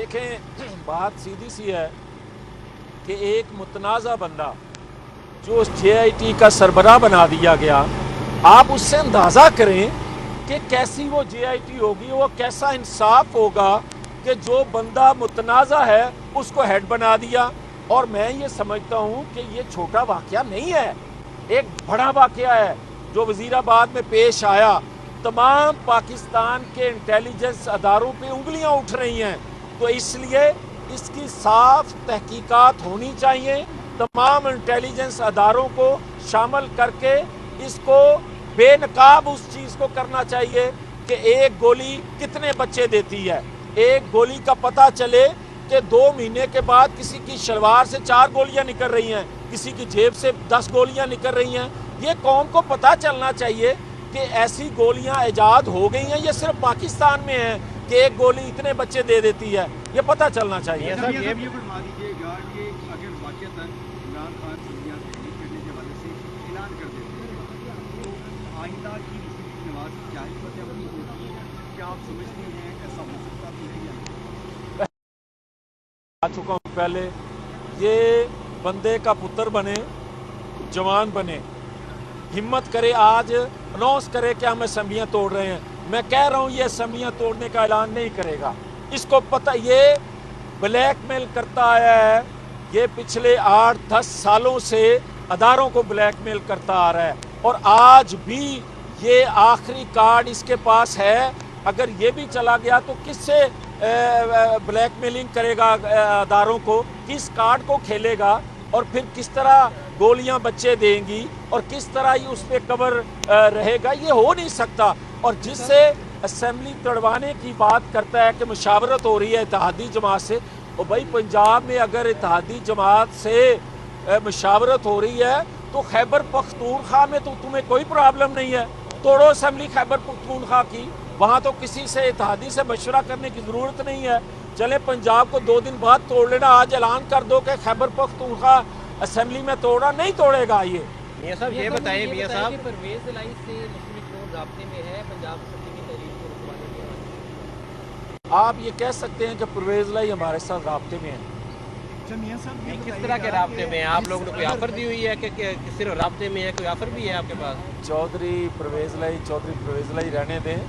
देखें, बात सीधी सी है कि एक मुतनाज़ा बंदा जो JIT का सरबराह बना दिया गया, आप उससे अंदाज़ा करें कि कैसी वो JIT होगी, वो कैसा इंसाफ होगा कि जो बंदा मुतनाज़ा है उसको हेड बना दिया। और मैं ये समझता हूँ कि ये छोटा वाक़या नहीं है, एक बड़ा वाक़या है जो वज़ीराबाद में पेश आया। तमाम पाकिस्तान के इंटेलिजेंस अदारों पे उंगलियां उठ रही हैं, तो इसलिए इसकी साफ तहकीकात होनी चाहिए। तमाम इंटेलिजेंस अदारों को शामिल करके इसको बेनकाब उस चीज़ को करना चाहिए कि एक गोली कितने बच्चे देती है। एक गोली का पता चले कि 2 महीने के बाद किसी की शलवार से 4 गोलियां निकल रही हैं, किसी की जेब से 10 गोलियां निकल रही हैं। ये कौम को पता चलना चाहिए कि ऐसी गोलियां इजाद हो गई हैं, ये सिर्फ पाकिस्तान में है कि एक गोली इतने बच्चे दे देती है, ये पता चलना चाहिए। आ चुका हूँ पहले, ये बंदे का पुत्र बने, जवान बने, हिम्मत करे, आज अनाउंस करे कि हम असेंबलियाँ तोड़ रहे हैं। मैं कह रहा हूँ ये असेंबलियाँ तोड़ने का ऐलान नहीं करेगा। इसको पता, ये ब्लैकमेल करता आया है, ये पिछले 8-10 सालों से अदारों को ब्लैकमेल करता आ रहा है और आज भी ये आखिरी कार्ड इसके पास है। अगर ये भी चला गया तो किससे ब्लैकमेलिंग करेगा अदारों को, किस कार्ड को खेलेगा और फिर किस तरह गोलियां बच्चे देंगी और किस तरह ही उस पर कवर रहेगा, ये हो नहीं सकता। और जिससे असेंबली तोड़वाने की बात करता है कि मुशावरत हो रही है इत्तेहादी जमात से, और भाई पंजाब में अगर इत्तेहादी जमात से मुशावरत हो रही है तो खैबर पख्तूनख्वा में तो तुम्हें कोई प्रॉब्लम नहीं है, तोड़ो असेंबली खैबर पख्तूनख्वा की, वहाँ तो किसी से इत्तेहादी से मशवरा करने की ज़रूरत नहीं है। चले पंजाब को 2 दिन बाद तोड़ लेना, आज ऐलान कर दो कि खैबर पख्तूनख्वा असेंबली में तोड़ा, नहीं तोड़ेगा। ये मियां साहब ये बताइए मियां साहब, परवेज़ इलाही से मुस्लिम लीग नून राब्ते में है, पंजाब असेंबली की तहरीर को रुकवाने के। आप ये कह सकते हैं कि परवेज़ इलाही हमारे साथ राब्ते में है। मियां साहब किस तरह के राब्ते में हैं आप लोगों ने? कोई ऑफर दी हुई है कि सिर्फ राब्ते में है, कोई ऑफर भी है आपके पास? चौधरी परवेज़ इलाही रहने दें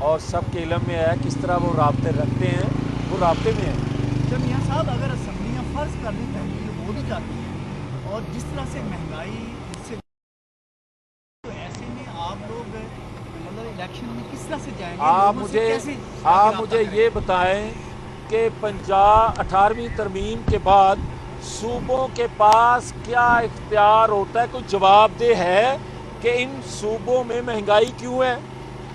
और सबके इल्म में है किस तरह वो राब्ते रखते हैं, वो राब्ते में है। जब मियां साहब अगर असेंबलियाँ फ़र्ज कर दी तहरीर हो भी जाती हैं और जिस तरह से महंगाई इससे, तो ऐसे में आप लोग मतलब इलेक्शन में किस तरह से जाएंगे? आप मुझे ये बताएं कि 18वीं तरमीम के बाद सूबों के पास क्या इख्तियार होता है? कोई जवाबदेह है कि इन सूबों में महंगाई क्यों है?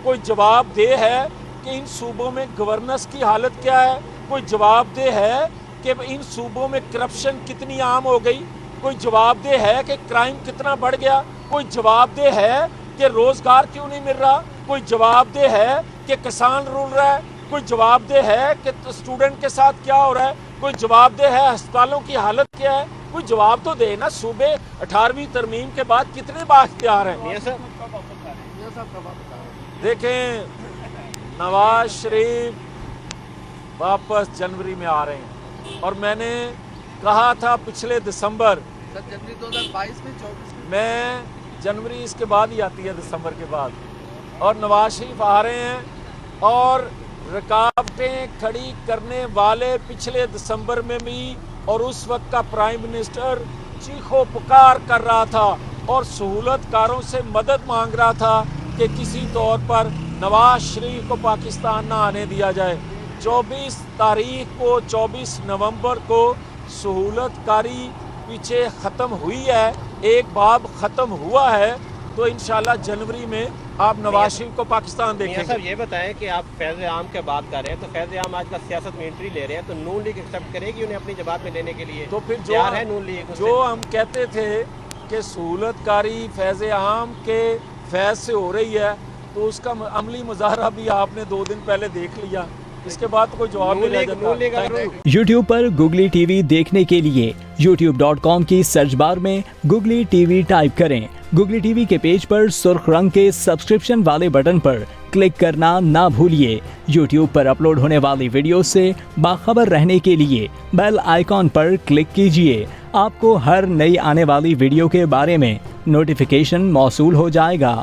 कोई जवाबदेह है कि इन सूबों में गवर्नेंस की हालत क्या है? कोई जवाबदेह है कि इन सूबों में करप्शन कितनी आम हो गई? कोई जवाबदेह है कि क्राइम कितना बढ़ गया? कोई जवाबदेह है कि रोज़गार क्यों नहीं मिल रहा? कोई जवाबदेह है कि किसान रुल रहा है? कोई जवाबदेह है कि स्टूडेंट के साथ क्या हो रहा है? कोई जवाबदेह है अस्पतालों की हालत क्या है? कोई जवाब तो दे ना। सूबे 18वीं तरमीम के बाद कितने बाख्तियार हैं? देखें, नवाज शरीफ वापस जनवरी में आ रहे हैं और मैंने कहा था पिछले दिसंबर, जनवरी 2022 में 24 मैं जनवरी इसके बाद ही आती है, दिसंबर के बाद, और नवाज शरीफ आ रहे हैं और रुकावटें खड़ी करने वाले पिछले दिसंबर में भी, और उस वक्त का प्राइम मिनिस्टर चीखो पुकार कर रहा था और सहूलतकारों से मदद मांग रहा था कि किसी तौर पर नवाज शरीफ को पाकिस्तान ना आने दिया जाए। 24 तारीख को, 24 नवंबर को सहूलतकारी पीछे ख़त्म हुई है, एक बाब ख़त्म हुआ है, तो इंशाल्लाह जनवरी में आप नवाज शरीफ को पाकिस्तान देखेंगे। सर ये बताएं कि आप फैज़ आम के बात कर रहे हैं, तो फैज़ आम आजकल सियासत में एंट्री ले रहे हैं, तो नून लीग एक्सेप्ट करेगी उन्हें अपनी जमात में लेने के लिए? तो फिर जो हम कहते थे कि सहूलतकारी फैज़ आम के फैज़ से हो रही है, तो उसका अमली मुजाहरा भी आपने 2 दिन पहले देख लिया इसके बाद तो कोई जवाब नहीं रह नून लीग जाता। अगर YouTube पर गुगली टीवी देखने के लिए youtube.com की सर्च बार में गुगली टीवी टाइप करें। गुगली टीवी के पेज पर सुर्ख रंग के सब्सक्रिप्शन वाले बटन पर क्लिक करना ना भूलिए। YouTube पर अपलोड होने वाली वीडियो से बाखबर रहने के लिए बेल आइकॉन पर क्लिक कीजिए। आपको हर नई आने वाली वीडियो के बारे में नोटिफिकेशन मौसूल हो जाएगा।